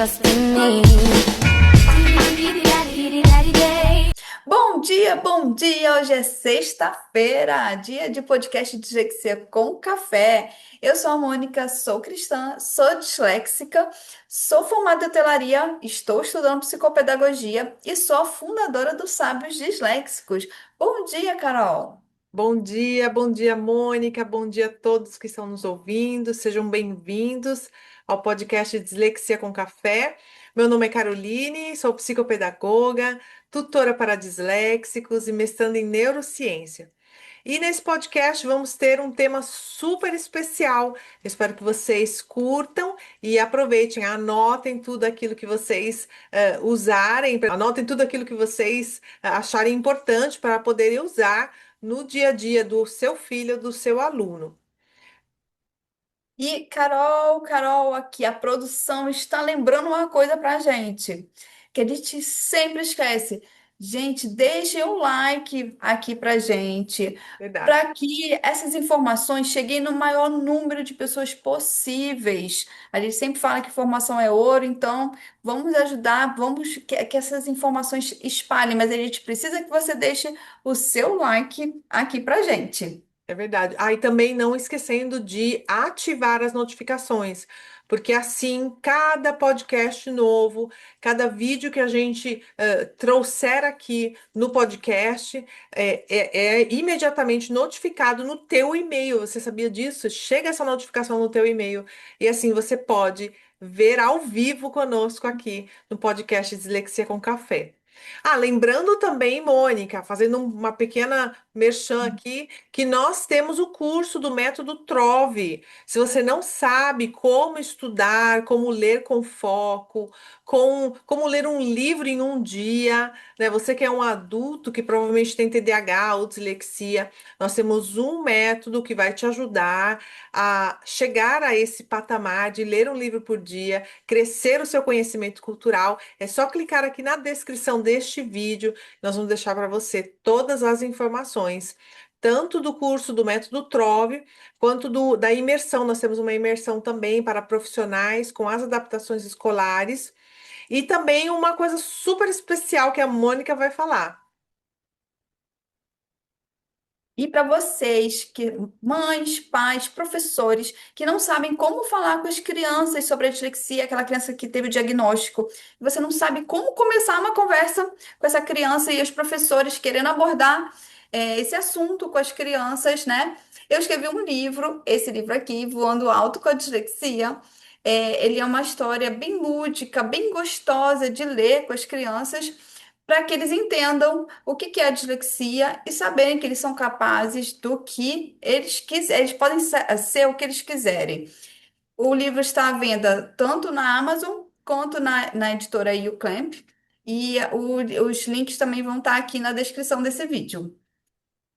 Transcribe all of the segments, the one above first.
trust in me. Bom dia, bom dia! Hoje é sexta-feira, dia de podcast de Dislexia com café. Eu sou a Mônica, sou cristã, sou disléxica, sou formada em hotelaria, estou estudando psicopedagogia e sou a fundadora dos Sábios Disléxicos. Bom dia, Carol! Bom dia, Mônica. Bom dia a todos que estão nos ouvindo. Sejam bem-vindos ao podcast Dislexia com Café. Meu nome é Caroline, sou psicopedagoga, tutora para disléxicos e mestranda em neurociência. E nesse podcast vamos ter um tema super especial. Eu espero que vocês curtam e aproveitem, anotem tudo aquilo que vocês usarem, anotem tudo aquilo que vocês acharem importante para poderem usar no dia a dia do seu filho, do seu aluno. E Carol, aqui a produção está lembrando uma coisa pra gente, que a gente sempre esquece. Gente, deixem um like aqui pra gente, Verdade. para que essas informações cheguem no maior número de pessoas possíveis. A gente sempre fala que informação é ouro, então vamos ajudar, vamos que essas informações espalhem, mas a gente precisa que você deixe o seu like aqui pra gente. É verdade. Ah, e também não esquecendo de ativar as notificações, porque assim, cada podcast novo, cada vídeo que a gente trouxer aqui no podcast é imediatamente notificado no teu e-mail. Você sabia disso? Chega essa notificação no teu e-mail e assim você pode ver ao vivo conosco aqui no podcast Dislexia com Café. Ah, lembrando também, Mônica, fazendo uma pequena merchan aqui, que nós temos o curso do método Trove. Se você não sabe como estudar, como ler com foco, como ler um livro em um dia, né? Você que é um adulto que provavelmente tem TDAH ou dislexia, nós temos um método que vai te ajudar a chegar a esse patamar de ler um livro por dia, crescer o seu conhecimento cultural. É só clicar aqui na descrição deste vídeo, nós vamos deixar para você todas as informações tanto do curso do método Trove, quanto da imersão. Nós temos uma imersão também para profissionais com as adaptações escolares e também uma coisa super especial que a Mônica vai falar. E para vocês, que mães, pais, professores, que não sabem como falar com as crianças sobre a dislexia, aquela criança que teve o diagnóstico, você não sabe como começar uma conversa com essa criança e os professores querendo abordar esse assunto com as crianças, né? Eu escrevi um livro, esse livro aqui, Voando Alto com a Dislexia. Ele é uma história bem lúdica, bem gostosa de ler com as crianças para que eles entendam o que que é a dislexia e saberem que eles são capazes do que eles quiserem, eles podem ser o que eles quiserem. O livro está à venda tanto na Amazon quanto na editora YouClamp, e os links também vão estar aqui na descrição desse vídeo.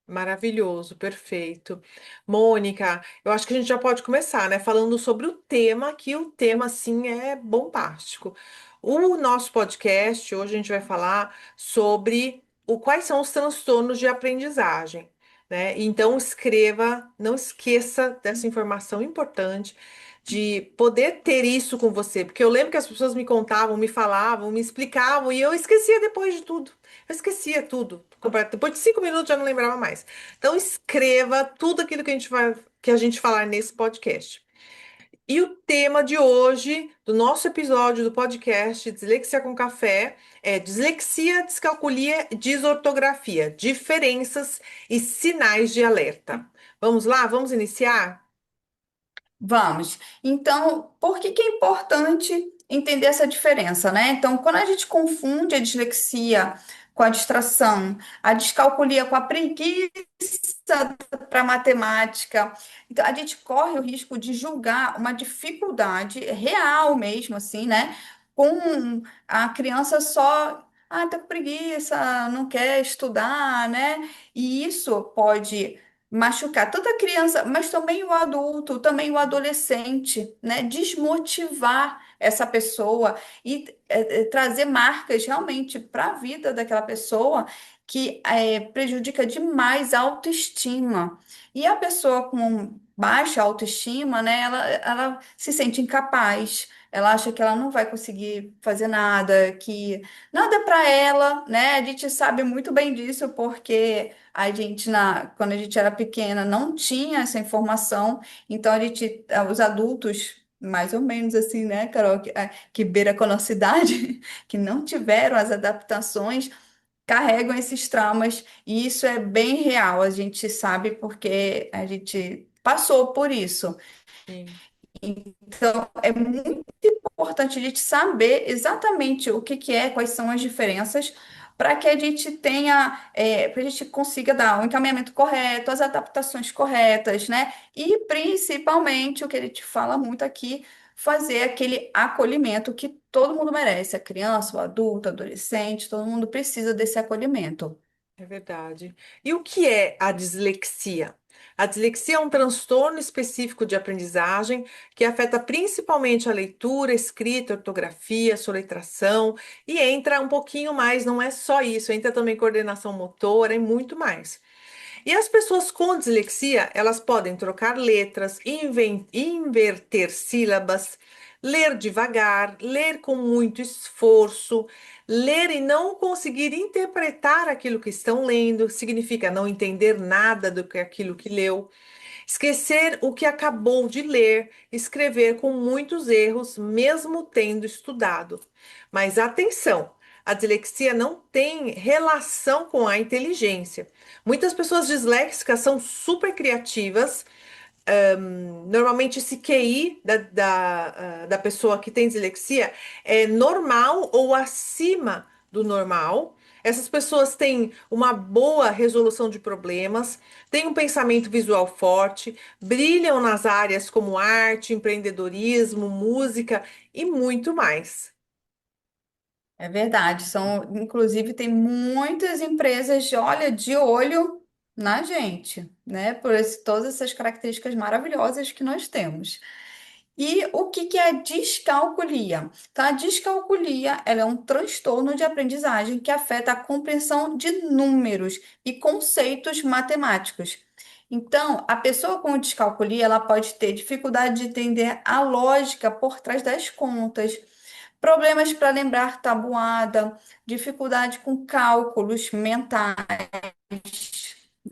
Maravilhoso, perfeito. Mônica, eu acho que a gente já pode começar, né? Falando sobre o tema, que o tema, assim, é bombástico. O nosso podcast, hoje a gente vai falar sobre quais são os transtornos de aprendizagem, né? Então, escreva, não esqueça dessa informação importante de poder ter isso com você, porque eu lembro que as pessoas me contavam, me falavam, me explicavam, e eu esquecia depois de tudo. Eu esquecia tudo. Depois de 5 minutos já não lembrava mais. Então escreva tudo aquilo que a gente falar nesse podcast. E o tema de hoje, do nosso episódio do podcast Dislexia com Café, é dislexia, descalculia, desortografia, diferenças e sinais de alerta. Vamos lá, vamos iniciar? Vamos. Então, por que que é importante entender essa diferença, né? Então, quando a gente confunde a dislexia com a distração, a descalculia com a preguiça para matemática, então a gente corre o risco de julgar uma dificuldade real mesmo, assim, né? Com a criança só, tá com preguiça, não quer estudar, né? E isso pode machucar tanto a criança, mas também o adulto, também o adolescente, né? Desmotivar essa pessoa e trazer marcas realmente para a vida daquela pessoa que prejudica demais a autoestima. E a pessoa com baixa autoestima, né? Ela se sente incapaz, ela acha que ela não vai conseguir fazer nada, que nada é para ela, né? A gente sabe muito bem disso porque a gente, quando a gente era pequena, não tinha essa informação, então os adultos. Mais ou menos assim, né, Carol, que beira com a nossa idade, que não tiveram as adaptações, carregam esses traumas, e isso é bem real, a gente sabe porque a gente passou por isso. Sim, Então, é muito importante a gente saber exatamente o que que é, quais são as diferenças, para que a gente tenha, para a gente consiga dar o encaminhamento correto, as adaptações corretas, né? E principalmente o que a gente fala muito aqui, fazer aquele acolhimento que todo mundo merece, a criança, o adulto, o adolescente, todo mundo precisa desse acolhimento. é verdade. E o que é a dislexia? A dislexia é um transtorno específico de aprendizagem que afeta principalmente a leitura, escrita, ortografia, soletração e entra um pouquinho mais, não é só isso, entra também coordenação motora e muito mais. E as pessoas com dislexia, elas podem trocar letras, inverter sílabas, ler devagar, ler com muito esforço, ler e não conseguir interpretar aquilo que estão lendo, significa não entender nada do que aquilo que leu, esquecer o que acabou de ler, escrever com muitos erros, mesmo tendo estudado. Mas atenção! A dislexia não tem relação com a inteligência. Muitas pessoas disléxicas são super criativas. Normalmente, esse QI da pessoa que tem dislexia é normal ou acima do normal. Essas pessoas têm uma boa resolução de problemas, têm um pensamento visual forte, brilham nas áreas como arte, empreendedorismo, música e muito mais. É verdade, inclusive, tem muitas empresas, olha, de olho na gente, né? Todas essas características maravilhosas que nós temos. E o que que é a descalculia? Tá? A descalculia, ela é um transtorno de aprendizagem que afeta a compreensão de números e conceitos matemáticos. Então, a pessoa com descalculia, ela pode ter dificuldade de entender a lógica por trás das contas, problemas para lembrar tabuada, dificuldade com cálculos mentais,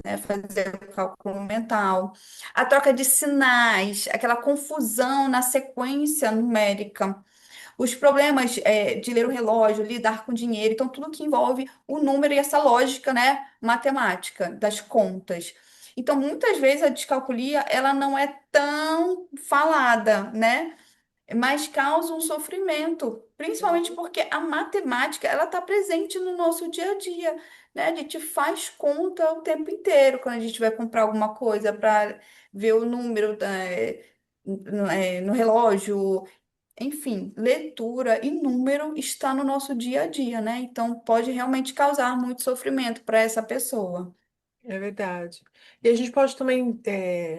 né, fazer o cálculo mental, a troca de sinais, aquela confusão na sequência numérica, os problemas de ler o relógio, lidar com dinheiro, então tudo que envolve o número e essa lógica, né, matemática das contas. Então, muitas vezes a descalculia, ela não é tão falada, né? Mas causa um sofrimento, principalmente porque a matemática ela está presente no nosso dia a dia, né? A gente faz conta o tempo inteiro quando a gente vai comprar alguma coisa para ver o número no relógio, enfim, leitura e número está no nosso dia a dia, né? Então pode realmente causar muito sofrimento para essa pessoa. É verdade. E a gente pode também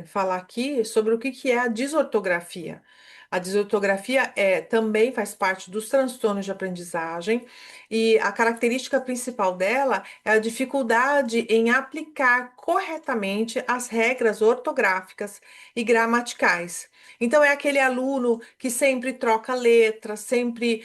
falar aqui sobre o que que é a desortografia. A desortografia também faz parte dos transtornos de aprendizagem e a característica principal dela é a dificuldade em aplicar corretamente as regras ortográficas e gramaticais. Então, é aquele aluno que sempre troca letras, sempre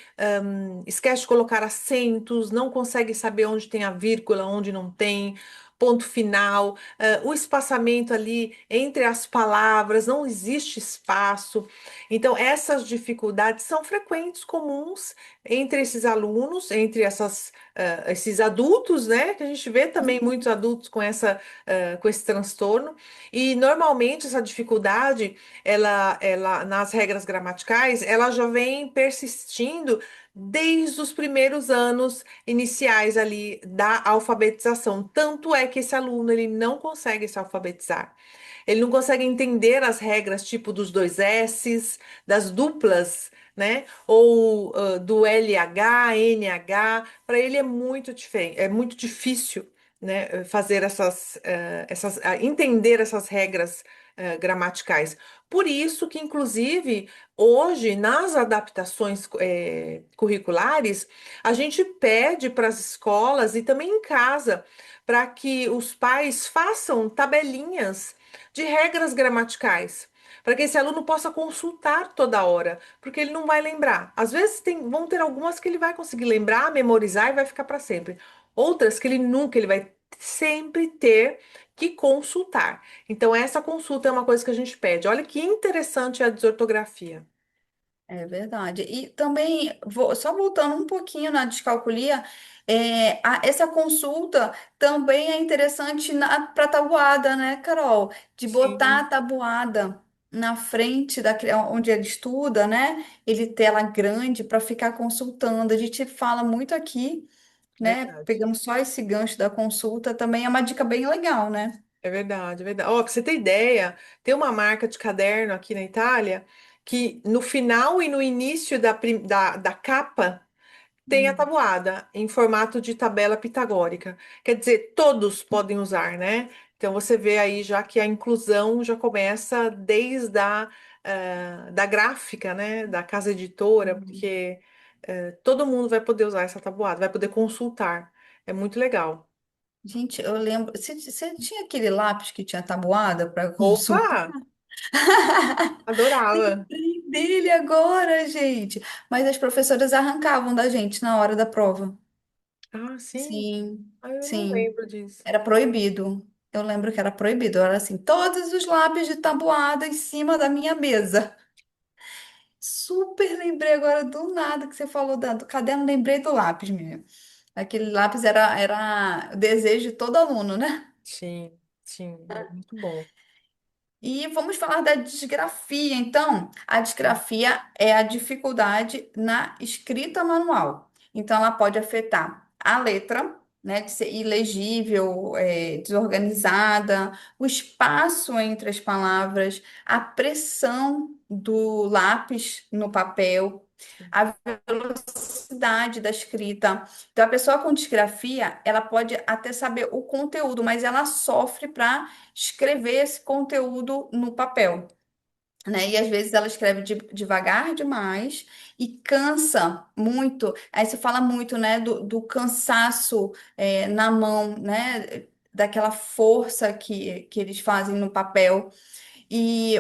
esquece de colocar acentos, não consegue saber onde tem a vírgula, onde não tem ponto final, o espaçamento ali entre as palavras, não existe espaço. Então, essas dificuldades são frequentes, comuns entre esses alunos, entre esses adultos, né? Que a gente vê também muitos adultos com esse transtorno. E normalmente essa dificuldade, nas regras gramaticais, ela já vem persistindo desde os primeiros anos iniciais ali da alfabetização. Tanto é que esse aluno ele não consegue se alfabetizar. Ele não consegue entender as regras tipo dos dois S's, das duplas, né? Ou do LH, NH. Para ele é muito diferente, é muito difícil, né? Fazer entender essas regras gramaticais. Por isso que, inclusive, hoje, nas adaptações curriculares, a gente pede para as escolas e também em casa para que os pais façam tabelinhas de regras gramaticais, para que esse aluno possa consultar toda hora, porque ele não vai lembrar. Às vezes vão ter algumas que ele vai conseguir lembrar, memorizar e vai ficar para sempre. Outras que ele nunca, ele vai sempre ter que consultar. Então, essa consulta é uma coisa que a gente pede. Olha que interessante a desortografia. É verdade. E também, só voltando um pouquinho na descalculia, essa consulta também é interessante para tabuada, né, Carol? De botar a Sim, tabuada na frente onde ele estuda, né? Ele tela grande para ficar consultando. A gente fala muito aqui, né? verdade. Pegando só esse gancho da consulta, também é uma dica bem legal, né? É verdade, é verdade. Ó, pra você ter ideia, tem uma marca de caderno aqui na Itália que no final e no início da capa tem a Hum. tabuada em formato de tabela pitagórica. Quer dizer, todos podem usar, né? Então você vê aí já que a inclusão já começa desde da gráfica, né? Da casa editora, porque todo mundo vai poder usar essa tabuada, vai poder consultar. É muito legal. Gente, eu lembro. Você tinha aquele lápis que tinha tabuada para consultar? Opa! Adorava. Lembrei dele agora, gente. Mas as professoras arrancavam da gente na hora da prova. Ah, sim. Sim, Ah, eu não sim. lembro disso. Era proibido. Eu lembro que era proibido. Era assim, todos os lápis de tabuada em cima da minha mesa. Super lembrei agora do nada que você falou do caderno, lembrei do lápis, menina. Aquele lápis era o desejo de todo aluno, né? Sim, sim, muito bom. E vamos falar da disgrafia. Então, a disgrafia é a dificuldade na escrita manual. Então, ela pode afetar a letra, né, de ser ilegível, desorganizada, o espaço entre as palavras, a pressão do lápis no papel, a velocidade da escrita. Então, a pessoa com disgrafia, ela pode até saber o conteúdo, mas ela sofre para escrever esse conteúdo no papel, né? E às vezes ela escreve devagar demais e cansa muito. Aí se fala muito, né, do cansaço na mão, né? Daquela força que eles fazem no papel. E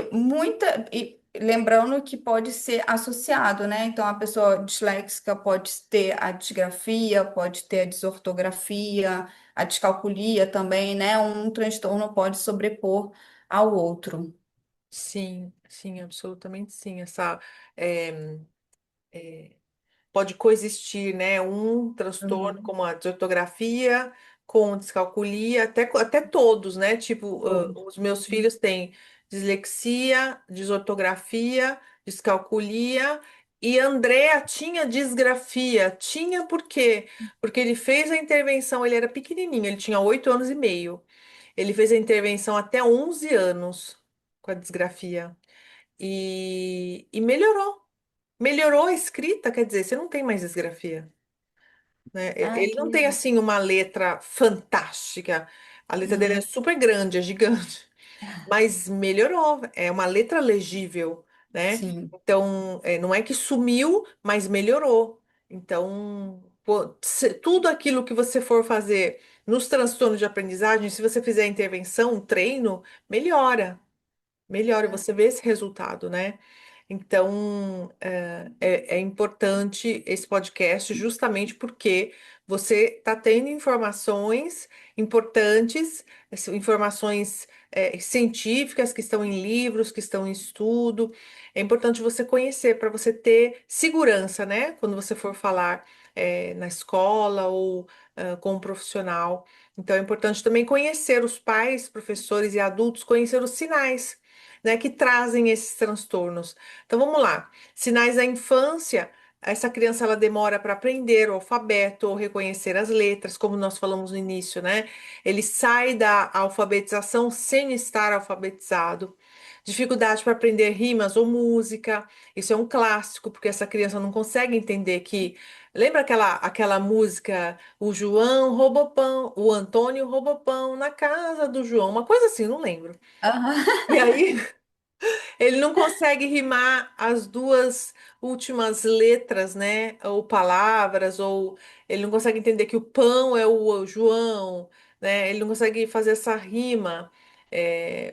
lembrando que pode ser associado, né? Então a pessoa disléxica pode ter a disgrafia, pode ter a desortografia, a descalculia também, né? Um transtorno pode sobrepor ao outro. Sim, sim, absolutamente sim. Essa eh, pode coexistir, né? Um transtorno Uhum. como a desortografia com descalculia, até todos, né? Tipo, Todos. os meus filhos têm dislexia, desortografia, descalculia. E Andrea tinha disgrafia. Tinha por quê? Porque ele fez a intervenção, ele era pequenininho, ele tinha 8 anos e meio. Ele fez a intervenção até 11 anos com a disgrafia. E melhorou. Melhorou a escrita, quer dizer, você não tem mais disgrafia, né? Ai, Ele que não tem, legal. assim, uma letra fantástica. A letra dele é Uhum. super grande, é gigante. Mas melhorou. É uma letra legível, né? Sim. Então, não é que sumiu, mas melhorou. Então, pô, tudo aquilo que você for fazer nos transtornos de aprendizagem, se você fizer intervenção, um treino, melhora. Melhora, É, você vê esse resultado, né? Então, é importante esse podcast justamente porque você está tendo informações importantes, informações científicas que estão em livros, que estão em estudo. É importante você conhecer para você ter segurança, né? Quando você for falar na escola ou com um profissional. Então, é importante também conhecer os pais, professores e adultos, conhecer os sinais, né, que trazem esses transtornos. Então vamos lá. Sinais da infância. Essa criança ela demora para aprender o alfabeto ou reconhecer as letras, como nós falamos no início, né? Ele sai da alfabetização sem estar alfabetizado. Dificuldade para aprender rimas ou música. Isso é um clássico, porque essa criança não consegue entender que. Lembra aquela música, o João roubou pão, o Antônio roubou pão na casa do João, uma coisa assim, não lembro. aham. E aí ele não consegue rimar as duas últimas letras, né? Ou palavras, ou ele não consegue entender que o pão é o João, né? Ele não consegue fazer essa rima.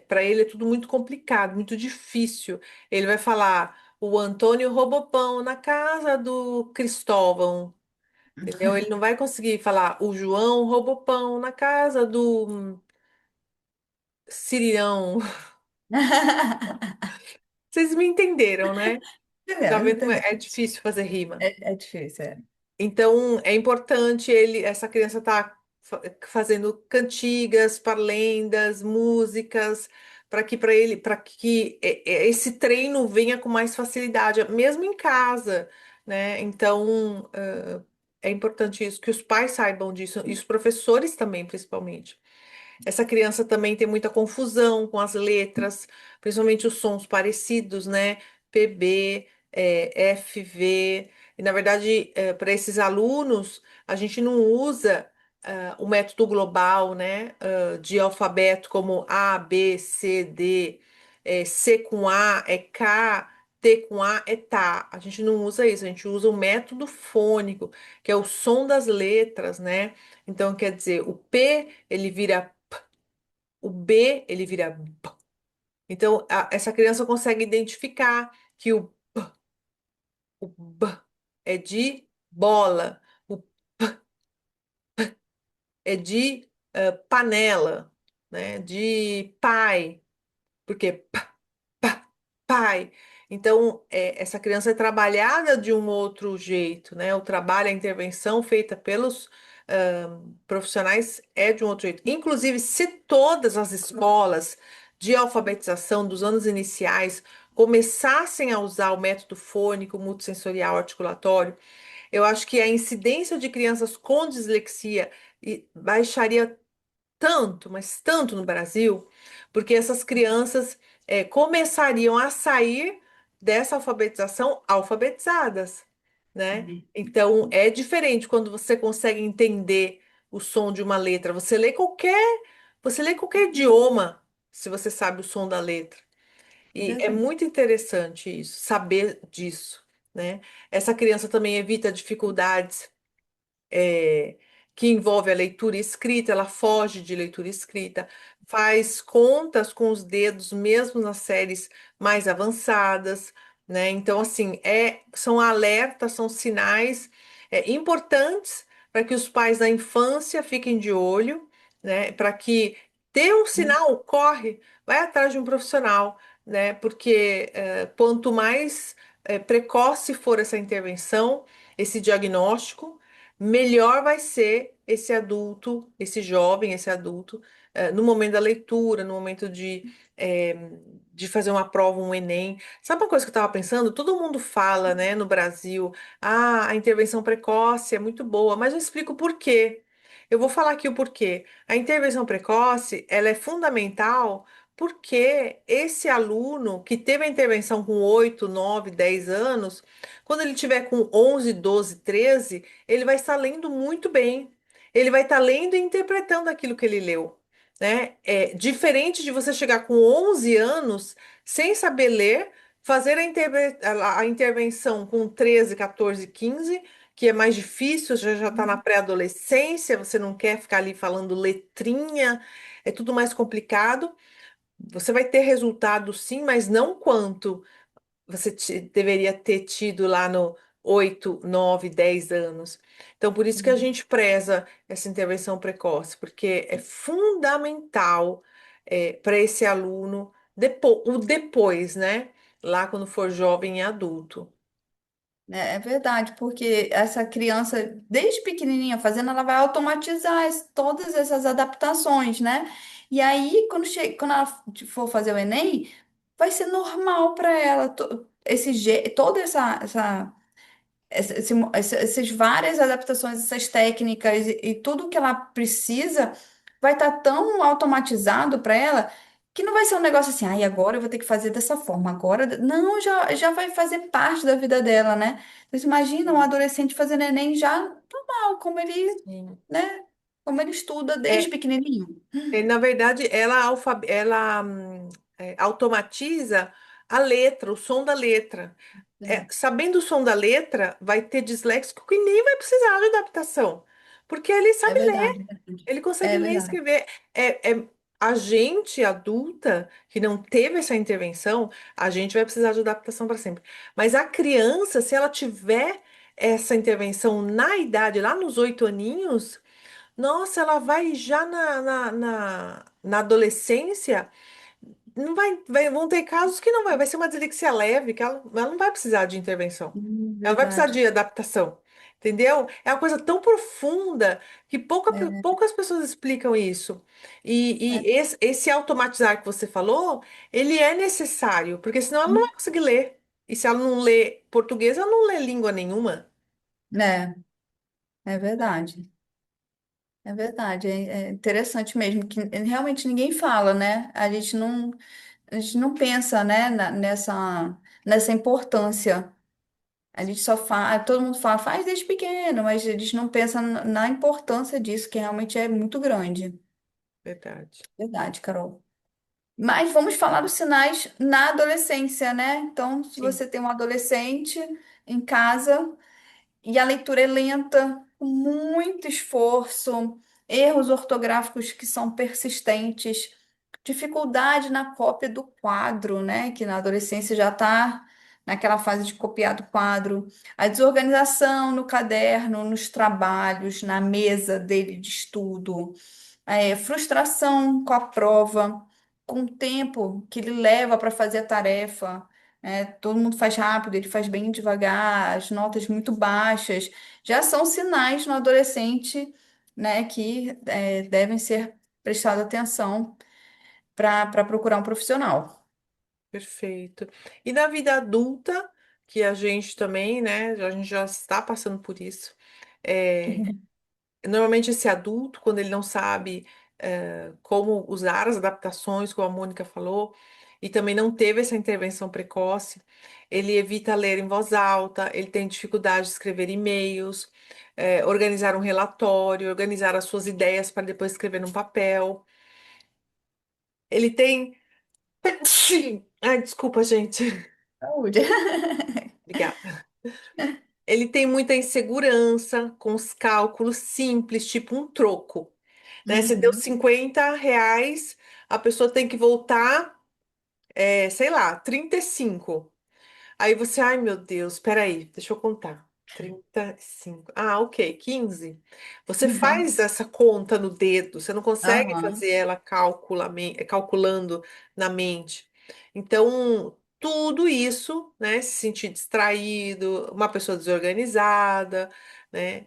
Para ele é tudo muito complicado, muito difícil. Ele vai falar o Antônio roubou pão na casa do Cristóvão, entendeu? Ele não vai conseguir falar o João roubou pão na casa do Cirirão. Vocês me entenderam, né? Tá Entendeu? vendo como é Entendeu? difícil fazer rima? É difícil, é. Então, é importante essa criança estar fazendo cantigas, parlendas, músicas, para que esse treino venha com mais facilidade, mesmo em casa, né? Então, é importante isso, que os pais saibam disso, e os professores também, principalmente. Essa criança também tem muita confusão com as letras, principalmente os sons parecidos, né? PB, FV. E, na verdade, para esses alunos, a gente não usa o método global, né? De alfabeto como A, B, C, D, C com A é K, T com A é tá. A gente não usa isso, a gente usa o método fônico, que é o som das letras, né? Então, quer dizer, o P ele vira o B, ele vira B. Então, essa criança consegue identificar que o B é de bola, o é de panela, né? De pai, porque pai. Então, essa criança é trabalhada de um outro jeito, né? O trabalho, a intervenção feita pelos profissionais é de um outro jeito. Inclusive, se todas as escolas de alfabetização dos anos iniciais começassem a usar o método fônico, multissensorial, articulatório, eu acho que a incidência de crianças com dislexia baixaria tanto, mas tanto no Brasil, porque essas crianças começariam a sair dessa alfabetização alfabetizadas, né? Então é diferente quando você consegue entender o som de uma letra. Você lê qualquer idioma se você sabe o som da letra. E é Verdade. muito interessante isso, saber disso, né? Essa criança também evita dificuldades é, que envolve a leitura escrita, ela foge de leitura escrita, faz contas com os dedos, mesmo nas séries mais avançadas, né? Então, assim, são alertas, são sinais importantes para que os pais da infância fiquem de olho, né? Para que dê um sinal, corre, vai atrás de um profissional, né? Porque quanto mais precoce for essa intervenção, esse diagnóstico, melhor vai ser esse adulto, esse jovem, esse adulto, no momento da leitura, no momento de fazer uma prova, um Enem. Sabe uma coisa que eu estava pensando? Todo mundo fala, né, no Brasil, a intervenção precoce é muito boa, mas eu explico por quê. Eu vou falar aqui o porquê. A intervenção precoce, ela é fundamental porque esse aluno que teve a intervenção com 8, 9, 10 anos, quando ele tiver com 11, 12, 13, ele vai estar lendo muito bem. Ele vai estar lendo e interpretando aquilo que ele leu, né? É diferente de você chegar com 11 anos sem saber ler, fazer a intervenção com 13, 14, 15, que é mais difícil, já está na pré-adolescência, você não quer ficar ali falando letrinha, é tudo mais complicado. Você vai ter resultado sim, mas não quanto você deveria ter tido lá no 8, 9, 10 anos. Então, por isso que a gente preza essa intervenção precoce, porque é fundamental para esse aluno, o depois, né? Lá quando for jovem e adulto. É verdade, porque essa criança, desde pequenininha fazendo, ela vai automatizar todas essas adaptações, né? E aí, quando ela for fazer o Enem, vai ser normal para ela toda essas várias adaptações, essas técnicas e tudo que ela precisa vai estar tão automatizado para ela que não vai ser um negócio assim, ai, agora eu vou ter que fazer dessa forma, agora. Não, já vai fazer parte da vida dela, né? Então, você imagina um Sim. adolescente fazendo Enem já normal, como ele, Sim. né? Como ele estuda desde É, pequenininho. na verdade, ela automatiza a letra, o som da letra. Sabendo o som da letra, vai ter disléxico que nem vai precisar de adaptação, porque ele É sabe ler, verdade, é verdade. ele consegue É ler e verdade. escrever. É, é- a gente adulta que não teve essa intervenção, a gente vai precisar de adaptação para sempre. Mas a criança, se ela tiver essa intervenção na idade, lá nos 8 aninhos, nossa, ela vai já na adolescência. Não vão ter casos que não vai ser uma dislexia leve, que ela não vai precisar de intervenção. Ela vai precisar Verdade. de adaptação, entendeu? É uma coisa tão profunda que poucas pessoas explicam isso. E esse automatizar que você falou, ele é necessário, porque senão ela não vai conseguir ler. E se ela não lê português, ela não lê língua nenhuma. É, é verdade. É verdade. É interessante mesmo que realmente ninguém fala, né? A gente não pensa, né, nessa importância. A gente só fala, todo mundo fala, faz desde pequeno, mas a gente não pensa na importância disso, que realmente é muito grande. Verdade. Verdade, Carol. Mas vamos falar dos sinais na adolescência, né? Então, se Sim, você tem um adolescente em casa e a leitura é lenta, com muito esforço, erros ortográficos que são persistentes, dificuldade na cópia do quadro, né? Que na adolescência já está naquela fase de copiar do quadro, a desorganização no caderno, nos trabalhos, na mesa dele de estudo, frustração com a prova, com o tempo que ele leva para fazer a tarefa. Todo mundo faz rápido, ele faz bem devagar, as notas muito baixas, já são sinais no adolescente, né, que devem ser prestados atenção para procurar um profissional. perfeito. E na vida adulta, que a gente também, né, a gente já está passando por isso. é, Normalmente esse adulto, quando ele não sabe como usar as adaptações, como a Mônica falou, e também não teve essa intervenção precoce, ele evita ler em voz alta, ele tem dificuldade de escrever e-mails, organizar um relatório, organizar as suas ideias para depois escrever num papel. Ele tem. Ai, desculpa, gente. Saúde. Obrigada. Ele tem muita insegurança com os cálculos simples, tipo um troco, né? Você deu Uhum. R$ 50, a pessoa tem que voltar, sei lá, 35. Aí você, ai meu Deus, peraí, deixa eu contar. 35. Ah, ok, 15. Você faz essa conta no dedo, você não consegue Aham. fazer ela calculando na mente. Então, tudo isso, né, se sentir distraído, uma pessoa desorganizada, né,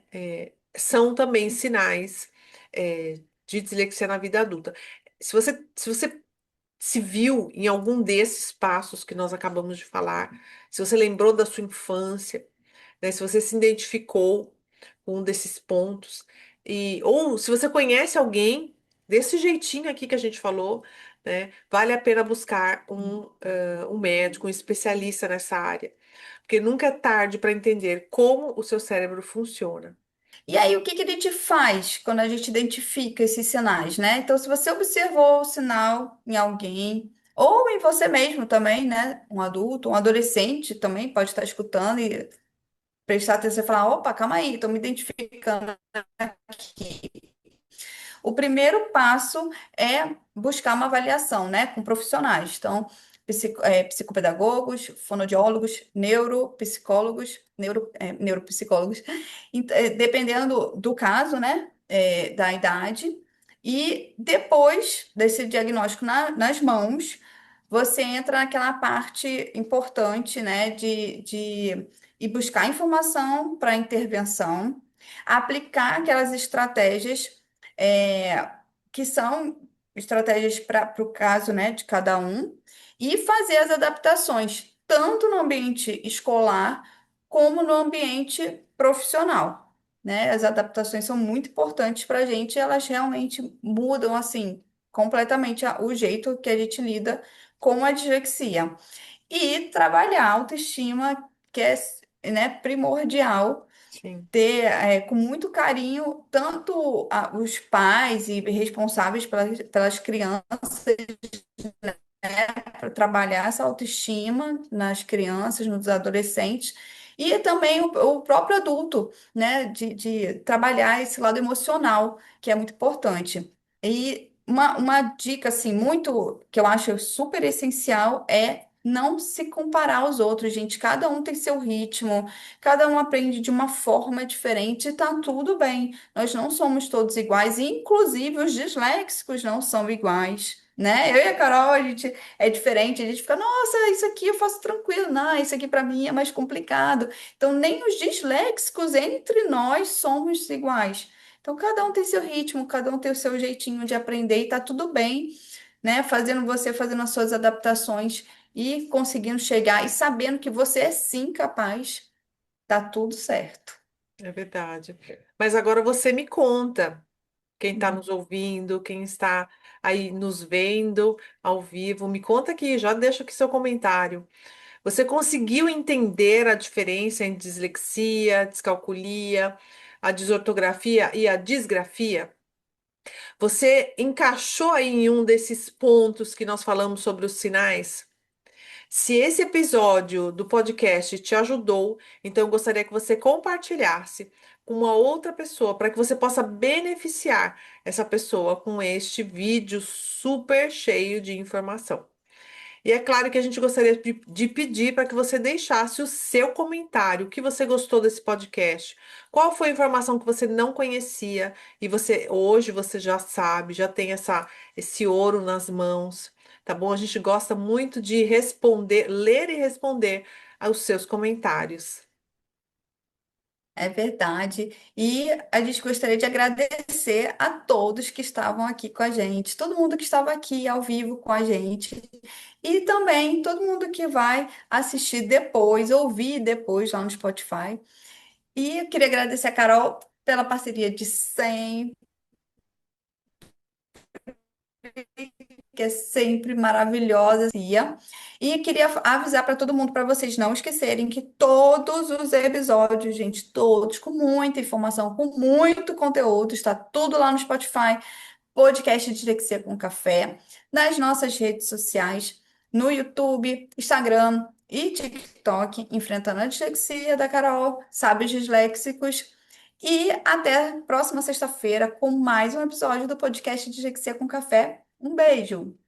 são também sinais, de dislexia na vida adulta. Se você se viu em algum desses passos que nós acabamos de falar, se você lembrou da sua infância, né, se você se identificou com um desses pontos, ou se você conhece alguém desse jeitinho aqui que a gente falou, né, vale a pena buscar um médico, um especialista nessa área, porque nunca é tarde para entender como o seu cérebro funciona. E aí, o que que a gente faz quando a gente identifica esses sinais, né? Então, se você observou o sinal em alguém, ou em você mesmo também, né? Um adulto, um adolescente também pode estar escutando e prestar atenção e falar: opa, calma aí, estou me identificando aqui. O primeiro passo é buscar uma avaliação, né, com profissionais. Então, psicopedagogos, fonoaudiólogos, neuropsicólogos, neuropsicólogos, dependendo do caso, né, da idade. E depois desse diagnóstico nas mãos, você entra naquela parte importante, né, de ir buscar informação para intervenção, aplicar aquelas estratégias é, que são estratégias para o caso, né, de cada um, e fazer as adaptações, tanto no ambiente escolar como no ambiente profissional, né? As adaptações são muito importantes para a gente, elas realmente mudam, assim, completamente o jeito que a gente lida com a dislexia. E trabalhar a autoestima, que é, né, primordial Sim, ter com muito carinho tanto os pais e responsáveis pelas crianças para trabalhar essa autoestima nas crianças, nos adolescentes, e também o próprio adulto, né, de trabalhar esse lado emocional, que é muito importante. uma dica assim muito que eu acho super essencial é não se comparar aos outros, gente. Cada um tem seu ritmo, cada um aprende de uma forma diferente e tá tudo bem. Nós não somos todos iguais, e inclusive os disléxicos não são iguais. Né? Eu e a Carol, a gente é diferente, a gente fica, nossa, isso aqui eu faço tranquilo, não, isso aqui para mim é mais complicado. Então, nem os disléxicos entre nós somos iguais. Então, cada um tem seu ritmo, cada um tem o seu jeitinho de aprender e tá tudo bem, né? Fazendo as suas adaptações e conseguindo chegar e sabendo que você é sim capaz, tá tudo certo. É verdade. Mas agora você me conta, quem está Uhum. nos ouvindo, quem está aí nos vendo ao vivo, me conta aqui, já deixa aqui seu comentário. Você conseguiu entender a diferença entre dislexia, descalculia, a desortografia e a disgrafia? Você encaixou aí em um desses pontos que nós falamos sobre os sinais? Se esse episódio do podcast te ajudou, então eu gostaria que você compartilhasse com uma outra pessoa para que você possa beneficiar essa pessoa com este vídeo super cheio de informação. E é claro que a gente gostaria de pedir para que você deixasse o seu comentário, o que você gostou desse podcast, qual foi a informação que você não conhecia e você hoje você já sabe, já tem esse ouro nas mãos, tá bom? A gente gosta muito de responder, ler e responder aos seus comentários. É verdade. E a gente gostaria de agradecer a todos que estavam aqui com a gente, todo mundo que estava aqui ao vivo com a gente, e também todo mundo que vai assistir depois, ouvir depois lá no Spotify. E eu queria agradecer a Carol pela parceria de sempre, que é sempre maravilhosa. E queria avisar para todo mundo, para vocês não esquecerem que todos os episódios, gente, todos, com muita informação, com muito conteúdo, está tudo lá no Spotify, podcast Dislexia com Café, nas nossas redes sociais, no YouTube, Instagram e TikTok, Enfrentando a Dislexia da Carol, Sábios Disléxicos. E até a próxima sexta-feira com mais um episódio do podcast Dislexia com Café. Um beijo!